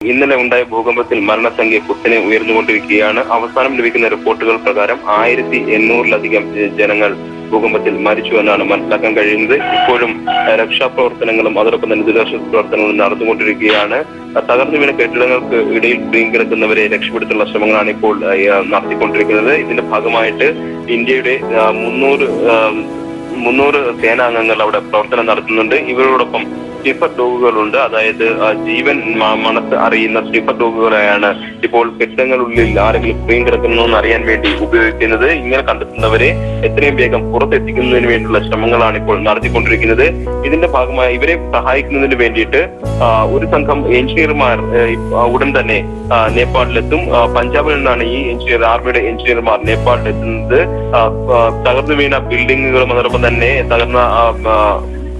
ഇന്നലെ ഉണ്ടായ ഭൂകമ്പത്തിൽ മരണസംഖ്യ കുത്തനെ ഉയർന്നുകൊണ്ടിരിക്കുകയാണ്. അവസാനം ലഭിക്കുന്ന റിപ്പോർട്ടുകൾ പ്രകാരം 1800-ലധികം ജനങ്ങൾ ഭൂകമ്പത്തിൽ മരിച്ചു എന്നാണ് മനസ്സിലാക്കാൻ കഴിയുന്നത്. ഇപ്പോഴും രക്ഷാപ്രവർത്തനങ്ങളും അതോടൊപ്പം തന്നെ ദുരിതാശ്വാസ പ്രവർത്തനങ്ങളും നടന്നുകൊണ്ടിരിക്കുകയാണ്. തകർന്നു വീണ കെട്ടിടങ്ങൾക്ക് ഇടയിൽ കുടുങ്ങിക്കിടക്കുന്നവരെ രക്ഷപ്പെടുത്താനുള്ള ശ്രമങ്ങളാണ് ഇപ്പോൾ നടത്തിക്കൊണ്ടിരിക്കുന്നത്. ഇതിന്റെ ഭാഗമായിട്ട് ഇന്ത്യയുടെ 300 സേനാംഗങ്ങൾ അവിടെ പ്രവർത്തനം നടത്തുന്നുണ്ട്. ഇവരോടൊപ്പം സ്നീപ്പർ ഡോഗുകളുണ്ട്. അതായത് ജീവൻ മനസ്സ് അറിയുന്ന സ്നീപ്പർ ഡോഗുകളെയാണ് ഇപ്പോൾ കെട്ടിടങ്ങളുള്ളിൽ ആരെങ്കിലും കുടുങ്ങി കിടക്കുന്നു എന്ന് അറിയാൻ വേണ്ടി ഉപയോഗിക്കുന്നത്. ഇങ്ങനെ കണ്ടെത്തുന്നവരെ എത്രയും വേഗം പുറത്തെത്തിക്കുന്നതിന് വേണ്ടിയുള്ള ശ്രമങ്ങളാണ് ഇപ്പോൾ നടത്തിക്കൊണ്ടിരിക്കുന്നത്. ഇതിന്റെ ഭാഗമായി ഇവരെ സഹായിക്കുന്നതിന് വേണ്ടിയിട്ട് ഒരു സംഘം എഞ്ചിനീയർമാർ ഉടൻ തന്നെ നേപ്പാളിലെത്തും. പഞ്ചാബിൽ നിന്നാണ് ഈ ആർമിയുടെ എഞ്ചിനീയർമാർ നേപ്പാളിലെത്തുന്നത്. തകർന്നു വീണ ബിൽഡിങ്ങുകളും അതോടൊപ്പം തന്നെ തകർന്ന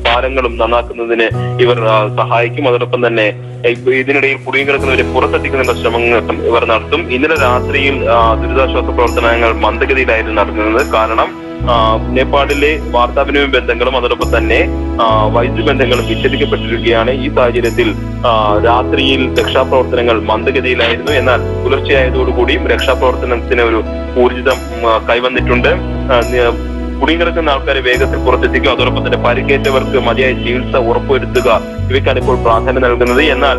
പാലങ്ങളും നന്നാക്കുന്നതിന് ഇവർ സഹായിക്കും. അതോടൊപ്പം തന്നെ ഇതിനിടയിൽ കുടുങ്ങിക്കിടക്കുന്നവരെ പുറത്തെത്തിക്കുന്ന ശ്രമങ്ങൾ ഇവർ നടത്തും. ഇന്നലെ രാത്രിയിൽ ദുരിതാശ്വാസ പ്രവർത്തനങ്ങൾ മന്ദഗതിയിലായിരുന്നു നടത്തുന്നത്. കാരണം നേപ്പാളിലെ വാർത്താവിനിമയ ബന്ധങ്ങളും അതോടൊപ്പം തന്നെ വൈദ്യുതി ബന്ധങ്ങളും വിച്ഛേദിക്കപ്പെട്ടിരിക്കുകയാണ്. ഈ സാഹചര്യത്തിൽ രാത്രിയിൽ രക്ഷാപ്രവർത്തനങ്ങൾ മന്ദഗതിയിലായിരുന്നു. എന്നാൽ പുലർച്ചെയായതോടുകൂടിയും രക്ഷാപ്രവർത്തനത്തിന് ഒരു ഊർജിതം കൈവന്നിട്ടുണ്ട്. കുടുങ്ങിക്കിടക്കുന്ന ആൾക്കാരെ വേഗത്തിൽ പുറത്തെത്തിക്കുക, അതോടൊപ്പം തന്നെ പരിക്കേറ്റവർക്ക് മതിയായ ചികിത്സ ഉറപ്പുവരുത്തുക, ഇവയ്ക്കാണ് ഇപ്പോൾ പ്രാധാന്യം നൽകുന്നത്. എന്നാൽ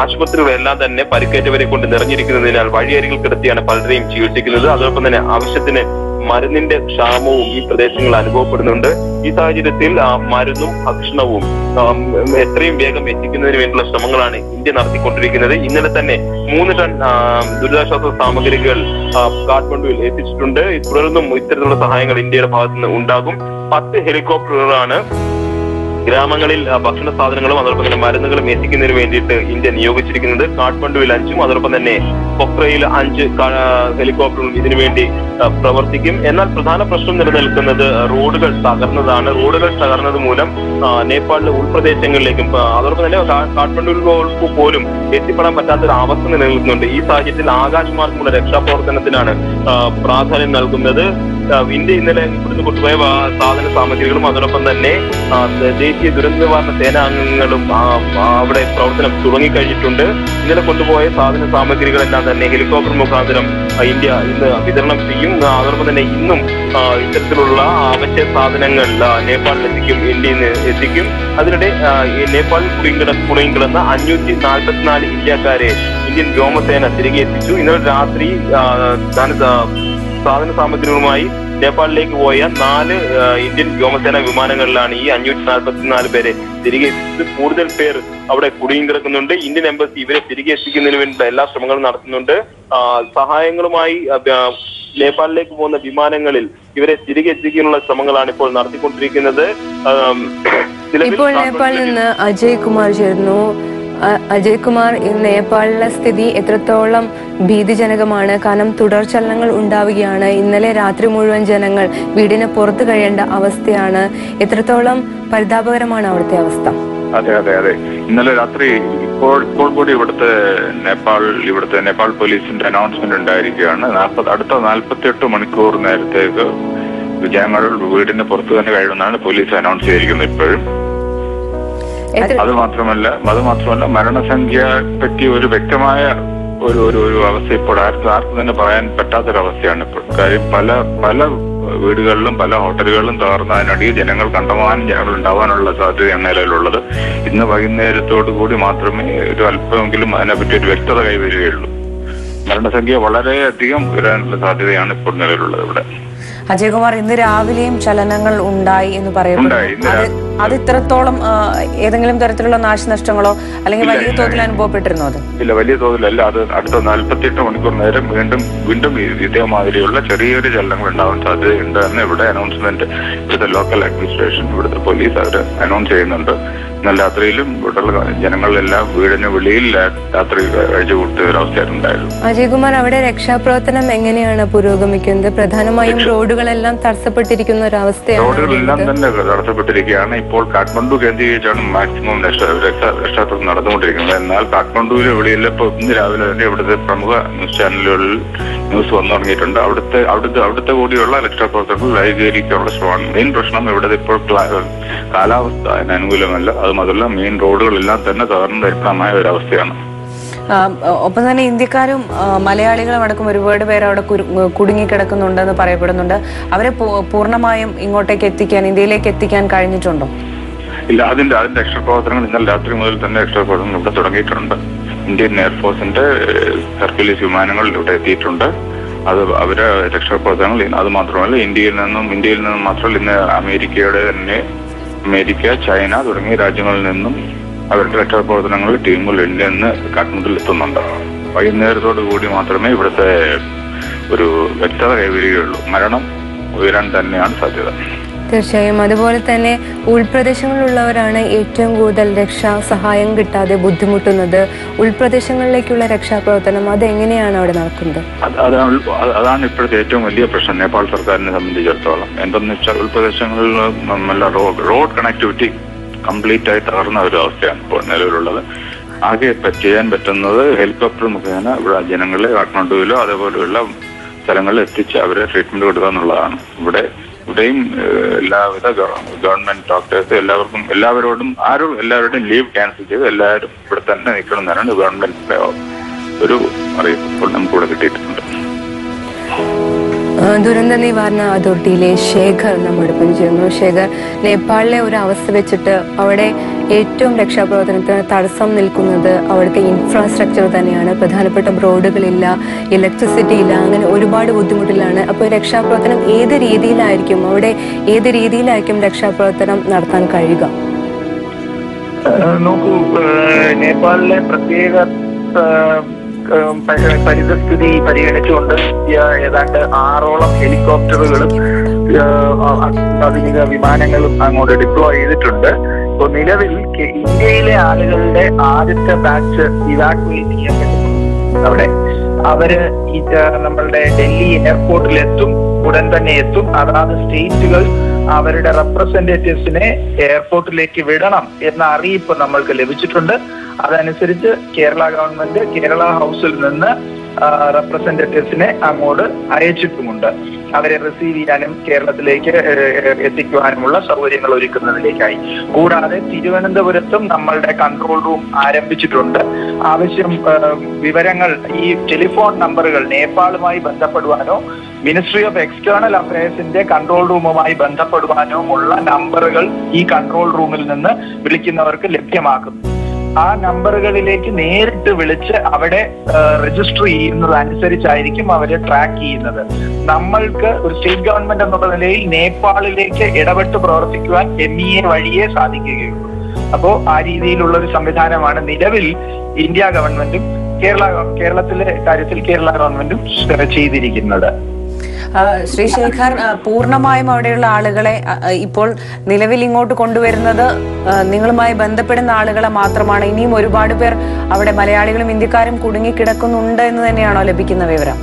ആശുപത്രികളെല്ലാം തന്നെ പരിക്കേറ്റവരെ കൊണ്ട് നിറഞ്ഞിരിക്കുന്നതിനാൽ വഴിയരികിൽ കിടത്തിയാണ് പലരെയും ചികിത്സിക്കുന്നത്. അതോടൊപ്പം തന്നെ ആവശ്യത്തിന് മരുന്നിന്റെ ക്ഷാമവും ഈ പ്രദേശങ്ങളിൽ അനുഭവപ്പെടുന്നുണ്ട്. ഈ സാഹചര്യത്തിൽ മരുന്നും ഭക്ഷണവും എത്രയും വേഗം എത്തിക്കുന്നതിന് വേണ്ടിയുള്ള ശ്രമങ്ങളാണ് ഇന്ത്യ നടത്തിക്കൊണ്ടിരിക്കുന്നത്. ഇന്നലെ തന്നെ 3 ടൺ ദുരിതാശ്വാസ സാമഗ്രികൾ കാഠ്മണ്ഡുവിൽ എത്തിച്ചിട്ടുണ്ട്. തുടർന്നും ഇത്തരത്തിലുള്ള സഹായങ്ങൾ ഇന്ത്യയുടെ ഭാഗത്തു നിന്ന് ഉണ്ടാകും. 10 ഹെലികോപ്റ്ററുകളാണ് ഗ്രാമങ്ങളിൽ ഭക്ഷണ സാധനങ്ങളും അതോടൊപ്പം തന്നെ മരുന്നുകളും എത്തിക്കുന്നതിന് വേണ്ടിയിട്ട് ഇന്ത്യ നിയോഗിച്ചിരിക്കുന്നത്. കാഠ്മണ്ഡുവിൽ 5ഉം അതോടൊപ്പം തന്നെ പൊക്രയിൽ 5 ഹെലികോപ്റ്ററുകളും ഇതിനുവേണ്ടി പ്രവർത്തിക്കും. എന്നാൽ പ്രധാന പ്രശ്നം നിലനിൽക്കുന്നത് റോഡുകൾ തകർന്നതാണ്. റോഡുകൾ തകർന്നത് മൂലം നേപ്പാളിലെ ഉൾപ്രദേശങ്ങളിലേക്കും അതോടൊപ്പം തന്നെ കാഠ്മണ്ഡുവിലേക്ക് പോലും എത്തിപ്പെടാൻ പറ്റാത്തൊരു അവസ്ഥ നിലനിൽക്കുന്നുണ്ട്. ഈ സാഹചര്യത്തിൽ ആകാശമാർഗമുള്ള രക്ഷാപ്രവർത്തനത്തിനാണ് പ്രാധാന്യം നൽകുന്നത്. ഇന്ത്യ ഇന്നലെ ഇവിടുന്ന് കൊണ്ടുപോയ സാധന സാമഗ്രികളും അതോടൊപ്പം തന്നെ ദേശീയ ദുരന്ത നിവാരണ സേനാംഗങ്ങളും അവിടെ പ്രവർത്തനം തുടങ്ങിക്കഴിഞ്ഞിട്ടുണ്ട്. ഇന്നലെ കൊണ്ടുപോയ സാധന സാമഗ്രികളെല്ലാം തന്നെ ഹെലികോപ്റ്റർ മുഖാന്തരം ഇന്ത്യ ഇന്ന് വിതരണം ചെയ്യും. അതോടൊപ്പം തന്നെ ഇന്നും ഇത്തരത്തിലുള്ള അവശ്യ സാധനങ്ങൾ നേപ്പാളിൽ ഇന്ത്യയിൽ എത്തിക്കും. അതിനിടെ നേപ്പാളിൽ കുടുങ്ങിക്കിടന്ന 544 ഇന്ത്യക്കാരെ ഇന്ത്യൻ വ്യോമസേന തിരികെ എത്തിച്ചു. ഇന്നലെ രാത്രി സാധന സാമഗ്രികളുമായി നേപ്പാളിലേക്ക് പോയ 4 ഇന്ത്യൻ വ്യോമസേന വിമാനങ്ങളിലാണ് ഈ 544 പേരെ തിരികെ എത്തിച്ചത്. കൂടുതൽ പേർ അവിടെ കുടുങ്ങിക്കിടക്കുന്നുണ്ട്. ഇന്ത്യൻ എംബസി ഇവരെ തിരികെ എത്തിക്കുന്നതിന് വേണ്ടിയുള്ള എല്ലാ ശ്രമങ്ങളും നടത്തുന്നുണ്ട്. സഹായങ്ങളുമായി നേപ്പാളിലേക്ക് പോകുന്ന വിമാനങ്ങളിൽ ഇവരെ തിരികെ എത്തിക്കാനുള്ള ശ്രമങ്ങളാണ് ഇപ്പോൾ നടത്തിക്കൊണ്ടിരിക്കുന്നത്. ഇപ്പോൾ നേപ്പാളിൽ നിന്ന് അജയ് കുമാർ ചേർന്നു. അജയ് കുമാർ, നേപ്പാളിലെ സ്ഥിതി എത്രത്തോളം ഭീതിജനകമാണ്? കാരണം തുടർചലനങ്ങൾ ഉണ്ടാവുകയാണ്. ഇന്നലെ രാത്രി മുഴുവൻ ജനങ്ങൾ വീടിന് പുറത്ത് കഴിയേണ്ട അവസ്ഥയാണ്. എത്രത്തോളം പരിതാപകരമാണ് അവിടുത്തെ അവസ്ഥ? അതെ. ഇന്നലെ രാത്രി ഇപ്പോൾ കൂടി ഇവിടുത്തെ നേപ്പാൾ പോലീസിന്റെ അനൗൺസ്മെന്റ് ഉണ്ടായിരിക്കുകയാണ്. അടുത്ത 48 മണിക്കൂർ നേരത്തേക്ക് ജനങ്ങൾ വീടിന് പുറത്ത് തന്നെ കഴിയുമെന്നാണ് പോലീസ് അനൗൺസ് ചെയ്തിരിക്കുന്നത്. ഇപ്പോഴും അത് മാത്രമല്ല മരണസംഖ്യ പറ്റി ഒരു വ്യക്തമായ ഒരു അവസ്ഥ ഇപ്പോൾ ആർക്കും തന്നെ പറയാൻ പറ്റാത്തൊരവസ്ഥയാണ് ഇപ്പോൾ. കാര്യം പല വീടുകളിലും പല ഹോട്ടലുകളിലും തകർന്നതിനടിയിൽ കണ്ടമാനം ജനങ്ങൾ ഉണ്ടാവാനുള്ള സാധ്യതയാണ് നിലവിലുള്ളത്. ഇന്ന് വൈകുന്നേരത്തോടു കൂടി മാത്രമേ ഒരു അല്പമെങ്കിലും അതിനെപ്പറ്റി ഒരു വ്യക്തത കൈവരികയുള്ളൂ. മരണസംഖ്യ വളരെയധികം വരാനുള്ള സാധ്യതയാണ് ഇപ്പോൾ നിലവിലുള്ളത് ഇവിടെ. അജയ്കുമാർ, ഇന്ന് രാവിലെയും ചലനങ്ങൾ ഉണ്ടായി എന്ന് പറയുന്നു. അത് ഇത്രത്തോളം ഏതെങ്കിലും തരത്തിലുള്ള നാശനഷ്ടങ്ങളോ അല്ലെങ്കിൽ വലിയ തോതിൽ അനുഭവപ്പെട്ടിരുന്നോ? ഇല്ല, വലിയ തോതിലല്ല. അത് അടുത്ത 48 മണിക്കൂർ നേരം വീണ്ടും ഇതേമാതിരിയുള്ള ചെറിയൊരു ചലനങ്ങൾ ഉണ്ടാവാൻ സാധ്യതയുണ്ട് എന്ന് ഇവിടെ അനൗൺസ്മെന്റ് ഇവിടുത്തെ ലോക്കൽ അഡ്മിനിസ്ട്രേഷൻ ഇവിടുത്തെ പോലീസ് അവർ അനൗൺസ് ചെയ്യുന്നുണ്ട്. എന്നാൽ രാത്രിയിലും ഇവിടെയുള്ള ജനങ്ങളെല്ലാം വീടിന് വെളിയിൽ രാത്രി കഴിച്ചു കൂട്ടിയ ഒരവസ്ഥയായിരുന്നു ഉണ്ടായിരുന്നു. അജയ്കുമാർ, അവിടെ രക്ഷാപ്രവർത്തനം എങ്ങനെയാണ് പുരോഗമിക്കുന്നത്? പ്രധാനമായും റോഡുകളെല്ലാം തടസ്സപ്പെട്ടിരിക്കുന്ന ഒരു അവസ്ഥയാണ്. റോഡുകളെല്ലാം തന്നെ തടസ്സപ്പെട്ടിരിക്കുകയാണ്. ഇപ്പോൾ കാഠ്മണ്ഡു കേന്ദ്രീകരിച്ചാണ് മാക്സിമം രക്ഷാപ്രവർത്തനം നടന്നുകൊണ്ടിരിക്കുന്നത്. എന്നാൽ കാഠ്മണ്ഡുവിലെ വെളിയിൽ ഇപ്പോൾ ഇന്ന് രാവിലെ തന്നെ ഇവിടുത്തെ പ്രമുഖ ന്യൂസ് ചാനലുകളിൽ ന്യൂസ് വന്നു തുടങ്ങിയിട്ടുണ്ട്. അവിടുത്തെ കൂടിയുള്ള രക്ഷാപ്രവർത്തനങ്ങൾ ലൈവീകരിക്കാനുള്ള ശ്രമമാണ്. മെയിൻ പ്രശ്നം ഇവിടെ ഇപ്പോൾ കാലാവസ്ഥ അതിന് അനുകൂലമല്ല. അതുമാത്രമല്ല മെയിൻ റോഡുകളെല്ലാം തന്നെ തകർന്നു തരിപ്പണമായ ഒരവസ്ഥയാണ്. ഒപ്പം തന്നെ ഇന്ത്യക്കാരും മലയാളികളും അടക്കം ഒരുപാട് പേര് അവിടെ കുടുങ്ങിക്കിടക്കുന്നുണ്ടെന്ന് പറയപ്പെടുന്നുണ്ട്. അവരെ പൂർണ്ണമായും ഇങ്ങോട്ടേക്ക് എത്തിക്കാൻ, ഇന്ത്യയിലേക്ക് എത്തിക്കാൻ കഴിഞ്ഞിട്ടുണ്ടോ? ഇല്ല, അതിന്റെ രക്ഷാപ്രവർത്തനങ്ങൾ ഇന്നലെ രാത്രി മുതൽ തന്നെ രക്ഷാപ്രവർത്തനങ്ങൾ ഇവിടെ തുടങ്ങിയിട്ടുണ്ട്. ഇന്ത്യൻ എയർഫോഴ്സിന്റെ ഹെർക്കുലീസ് വിമാനങ്ങൾ ഇവിടെ എത്തിയിട്ടുണ്ട്. അത് അവരെ രക്ഷാപ്രവർത്തനങ്ങൾ അത് മാത്രമല്ല, ഇന്ത്യയിൽ നിന്നും മാത്രമല്ല, ഇന്ന് അമേരിക്ക, ചൈന തുടങ്ങിയ രാജ്യങ്ങളിൽ നിന്നും അവരുടെ രക്ഷാപ്രവർത്തനങ്ങൾ ടീമുകൾ ഇന്ത്യ നിന്ന് കാഠ്മണ്ഡുവിൽ എത്തുന്നുണ്ട്. വൈകുന്നേരത്തോടു കൂടി മാത്രമേ ഇവിടുത്തെ ഒരു വ്യക്തത കൈവരികയുള്ളൂ. മരണം ഉയരാൻ തന്നെയാണ് സാധ്യത. തീർച്ചയായും. അതുപോലെ തന്നെ ഉൾപ്രദേശങ്ങളിലുള്ളവരാണ് ഏറ്റവും കൂടുതൽ രക്ഷാ സഹായം കിട്ടാതെ ബുദ്ധിമുട്ടുന്നത്. ഉൾപ്രദേശങ്ങളിലേക്കുള്ള രക്ഷാപ്രവർത്തനം അതെങ്ങനെയാണ് അവിടെ നടക്കുന്നത്? അതാണ് ഇപ്പോഴത്തെ ഏറ്റവും വലിയ പ്രശ്നം നേപ്പാൾ സർക്കാരിനെ സംബന്ധിച്ചിടത്തോളം. എന്തെന്ന് വെച്ചാൽ ഉൾപ്രദേശങ്ങളിൽ നല്ല റോഡ് കണക്ടിവിറ്റി കംപ്ലീറ്റ് ആയി തകർന്ന ഒരു അവസ്ഥയാണ് ഇപ്പോൾ നിലവിലുള്ളത്. ആകെ ചെയ്യാൻ പറ്റുന്നത് ഹെലികോപ്റ്റർ മുഖേന ഇവിടെ ജനങ്ങളെ കാഠ്മണ്ഡുവിലോ അതേപോലെയുള്ള സ്ഥലങ്ങളിൽ എത്തിച്ച് അവരെ ട്രീറ്റ്മെന്റ് കൊടുക്കുക എന്നുള്ളതാണ്. ഇവിടെയും എല്ലാവിധ ഗവൺമെന്റ് ഡോക്ടേഴ്സ് എല്ലാവരുടെയും ലീവ് ക്യാൻസൽ ചെയ്ത് എല്ലാവരും ഇവിടെ തന്നെ നിൽക്കണമെന്നാണ് ഗവൺമെന്റിന്റെ ഒരു അറിയിപ്പ് ഇപ്പോൾ നമുക്കിവിടെ കിട്ടിയിട്ടുണ്ട്. ദുരന്ത നിവാരണ അതോറിറ്റിയിലെ ശേഖർ നമ്മോടൊപ്പം ചേർന്നു. ശേഖർ, നേപ്പാളിലെ ഒരു അവസ്ഥ വെച്ചിട്ട് അവിടെ ഏറ്റവും രക്ഷാപ്രവർത്തനത്തിന് തടസ്സം നിൽക്കുന്നത് അവിടുത്തെ ഇൻഫ്രാസ്ട്രക്ചർ തന്നെയാണ്. പ്രധാനപ്പെട്ട റോഡുകളില്ല, ഇലക്ട്രിസിറ്റി ഇല്ല, അങ്ങനെ ഒരുപാട് ബുദ്ധിമുട്ടിലാണ്. അപ്പോൾ രക്ഷാപ്രവർത്തനം ഏത് രീതിയിലായിരിക്കും രക്ഷാപ്രവർത്തനം നടത്താൻ കഴിയുക? നോക്കൂ, നേപ്പാളിലെ പ്രത്യേക പരിതസ്ഥിതി പരിഗണിച്ചുകൊണ്ട് ഏതാണ്ട് 6ഓളം ഹെലികോപ്റ്ററുകളും ആധുനിക വിമാനങ്ങളും അങ്ങോട്ട് ഡിപ്ലോയ് ചെയ്തിട്ടുണ്ട്. ഇപ്പൊ നിലവിൽ ഇന്ത്യയിലെ ആളുകളുടെ ആദ്യത്തെ ബാച്ച് ഇവാക്യുവേറ്റ് ചെയ്യപ്പെട്ടിട്ടുണ്ട്. അവിടെ അവര് നമ്മളുടെ ഡൽഹി എയർപോർട്ടിൽ ഉടൻ തന്നെ എത്തും. അതാത് സ്റ്റേറ്റുകൾ അവരുടെ റെപ്രസെന്റേറ്റീവ്സിനെ എയർപോർട്ടിലേക്ക് വിടണം എന്ന അറിയിപ്പ് നമ്മൾക്ക് ലഭിച്ചിട്ടുണ്ട്. അതനുസരിച്ച് കേരള ഗവൺമെന്റ് കേരള ഹൗസിൽ നിന്ന് റെപ്രസെന്റേറ്റീവ്സിനെ അങ്ങോട്ട് അയച്ചിട്ടുമുണ്ട്. അവരെ റിസീവ് ചെയ്യാനും കേരളത്തിലേക്ക് എത്തിക്കുവാനുമുള്ള സൗകര്യങ്ങൾ ഒരുക്കുന്നതിലേക്കായി. കൂടാതെ തിരുവനന്തപുരത്തും നമ്മളുടെ കൺട്രോൾ റൂം ആരംഭിച്ചിട്ടുണ്ട്. ആവശ്യം വിവരങ്ങൾ, ഈ ടെലിഫോൺ നമ്പറുകൾ നേപ്പാളുമായി ബന്ധപ്പെടുവാനോ മിനിസ്ട്രി ഓഫ് എക്സ്റ്റേണൽ അഫയേഴ്സിന്റെ കൺട്രോൾ റൂമുമായി ബന്ധപ്പെടുവാനോ ഉള്ള നമ്പറുകൾ ഈ കൺട്രോൾ റൂമിൽ നിന്ന് വിളിക്കുന്നവർക്ക് ലഭ്യമാക്കുന്നു. ആ നമ്പറുകളിലേക്ക് നേരിട്ട് വിളിച്ച് അവിടെ രജിസ്റ്റർ ചെയ്യുന്നത് അനുസരിച്ചായിരിക്കും അവരെ ട്രാക്ക് ചെയ്യുന്നത്. നമ്മൾക്ക് ഒരു സ്റ്റേറ്റ് ഗവൺമെന്റ് എന്നുള്ള നിലയിൽ നേപ്പാളിലേക്ക് ഇടപെട്ട് പ്രവർത്തിക്കുവാൻ MEA വഴിയേ സാധിക്കുകയുള്ളൂ. അപ്പോ ആ രീതിയിലുള്ള ഒരു സംവിധാനമാണ് നിലവിൽ ഇന്ത്യ ഗവൺമെന്റും കേരളത്തിലെ കാര്യത്തിൽ കേരള ഗവൺമെന്റും ചെയ്തിരിക്കുന്നത്. ശ്രീ ശേഖർ, പൂർണ്ണമായും അവിടെയുള്ള ആളുകളെ ഇപ്പോൾ നിലവിൽ ഇങ്ങോട്ട് കൊണ്ടുവരുന്നത് നിങ്ങളുമായി ബന്ധപ്പെടുന്ന ആളുകളെ മാത്രമാണ്? ഇനിയും ഒരുപാട് പേർ അവിടെ മലയാളികളും ഇന്ത്യക്കാരും കുടുങ്ങിക്കിടക്കുന്നുണ്ട് എന്ന് തന്നെയാണോ ലഭിക്കുന്ന വിവരം?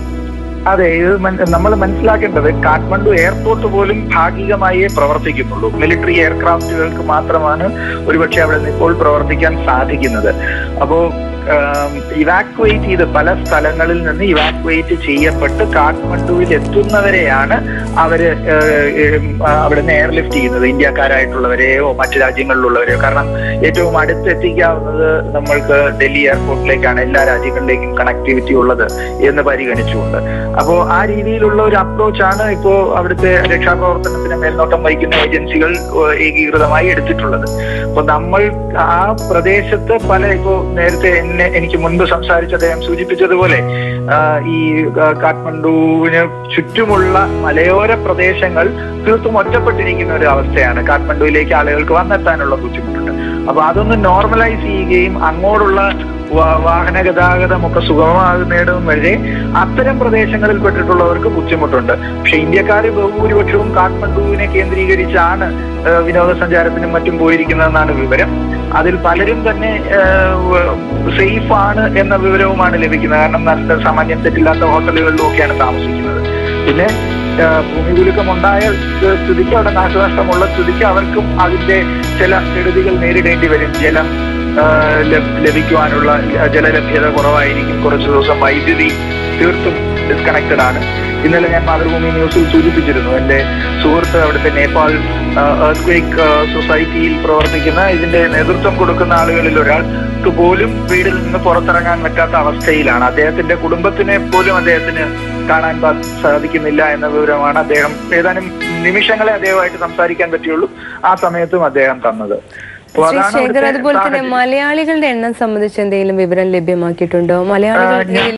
അതെ, ഇത് നമ്മൾ മനസ്സിലാക്കേണ്ടത് കാഠ്മണ്ഡു എയർപോർട്ട് പോലും ഭാഗികമായേ പ്രവർത്തിക്കുന്നുള്ളൂ. മിലിറ്ററി എയർക്രാഫ്റ്റുകൾക്ക് മാത്രമാണ് ഒരുപക്ഷെ അവിടെ ഇപ്പോൾ പ്രവർത്തിക്കാൻ സാധിക്കുന്നത്. അപ്പോ ഇവാക്യുവേറ്റ് ചെയ്ത് പല സ്ഥലങ്ങളിൽ നിന്ന് ഇവാക്യുവേറ്റ് ചെയ്യപ്പെട്ട് കാഠ്മണ്ഡുവിൽ എത്തുന്നവരെയാണ് അവര് അവിടുന്ന് എയർലിഫ്റ്റ് ചെയ്യുന്നത്, ഇന്ത്യക്കാരായിട്ടുള്ളവരെയോ മറ്റു രാജ്യങ്ങളിലുള്ളവരെയോ. കാരണം ഏറ്റവും അടുത്തെത്തിക്കാവുന്നത് നമ്മൾക്ക് ഡൽഹി എയർപോർട്ടിലേക്കാണ്, എല്ലാ രാജ്യങ്ങളിലേക്കും കണക്ടിവിറ്റി ഉള്ളത് എന്ന് പരിഗണിച്ചുകൊണ്ട്. അപ്പോ ആ രീതിയിലുള്ള ഒരു അപ്രോച്ചാണ് ഇപ്പോ അവിടുത്തെ രക്ഷാപ്രവർത്തനത്തിന് മേൽനോട്ടം വഹിക്കുന്ന ഏജൻസികൾ ഏകീകൃതമായി എടുത്തിട്ടുള്ളത്. അപ്പൊ നമ്മൾ ആ പ്രദേശത്ത് ഇപ്പോ നേരത്തെ എനിക്ക് മുൻപ് സംസാരിച്ച അദ്ദേഹം സൂചിപ്പിച്ചതുപോലെ ഈ കാഠ്മണ്ഡുവിന് ചുറ്റുമുള്ള മലയോര പ്രദേശങ്ങൾ തീർത്തും ഒറ്റപ്പെട്ടിരിക്കുന്ന ഒരു അവസ്ഥയാണ്. കാഠ്മണ്ഡുവിലേക്ക് ആളുകൾക്ക് വന്നെത്താനുള്ള ബുദ്ധിമുട്ടുണ്ട്. അപ്പൊ അതൊന്ന് നോർമലൈസ് ചെയ്യുകയും അങ്ങോട്ടുള്ള വാഹന ഗതാഗതമൊക്കെ സുഗമമാകുന്നതിനും വരെ അത്തരം പ്രദേശങ്ങളിൽ പെട്ടിട്ടുള്ളവർക്ക് ബുദ്ധിമുട്ടുണ്ട്. പക്ഷെ ഇന്ത്യക്കാർ ബഹുഭൂരിപക്ഷവും കാഠ്മണ്ഡുവിനെ കേന്ദ്രീകരിച്ചാണ് വിനോദസഞ്ചാരത്തിനും മറ്റും പോയിരിക്കുന്നതെന്നാണ് വിവരം. അതിൽ പലരും തന്നെ സേഫ് ആണ് എന്ന വിവരവുമാണ് ലഭിക്കുന്നത്. കാരണം നല്ല സാമാന്യം തെറ്റില്ലാത്ത ഹോട്ടലുകളിലും ഒക്കെയാണ് താമസിക്കുന്നത്. പിന്നെ ഭൂമികുലുക്കം ഉണ്ടായ സ്ഥിതിക്ക്, അവിടെ നാശനഷ്ടമുള്ള സ്ഥിതിക്ക് അവർക്കും അതിന്റെ ചില കെടുതികൾ നേരിടേണ്ടി വരും. ജലം ലഭിക്കുവാനുള്ള ജലലഭ്യത കുറവായിരിക്കും. കുറച്ചു ദിവസം വൈദ്യുതി തീർത്തും ഡിസ്കണക്റ്റഡ് ആണ്. ഇന്നലെ ഞാൻ മാതൃഭൂമി ന്യൂസിൽ സൂചിപ്പിച്ചിരുന്നു, എന്റെ സുഹൃത്ത് അവിടുത്തെ നേപ്പാൾ എർത്ത് സൊസൈറ്റിയിൽ പ്രവർത്തിക്കുന്ന ഇതിന്റെ നേതൃത്വം കൊടുക്കുന്ന ആളുകളിൽ ഒരാൾക്ക് പോലും വീടിൽ നിന്ന് പുറത്തിറങ്ങാൻ പറ്റാത്ത അവസ്ഥയിലാണ്. അദ്ദേഹത്തിന്റെ കുടുംബത്തിനെ പോലും അദ്ദേഹത്തിന് കാണാൻ സാധിക്കുന്നില്ല എന്ന വിവരമാണ് അദ്ദേഹം ഏതാനും നിമിഷങ്ങളെ അദ്ദേഹമായിട്ട് സംസാരിക്കാൻ പറ്റുള്ളൂ ആ സമയത്തും അദ്ദേഹം തന്നത്. അതുപോലെ തന്നെ മലയാളികളുടെ എണ്ണം സംബന്ധിച്ച് എന്തെങ്കിലും വിവരം ലഭ്യമാക്കിയിട്ടുണ്ടോ? മലയാളികൾ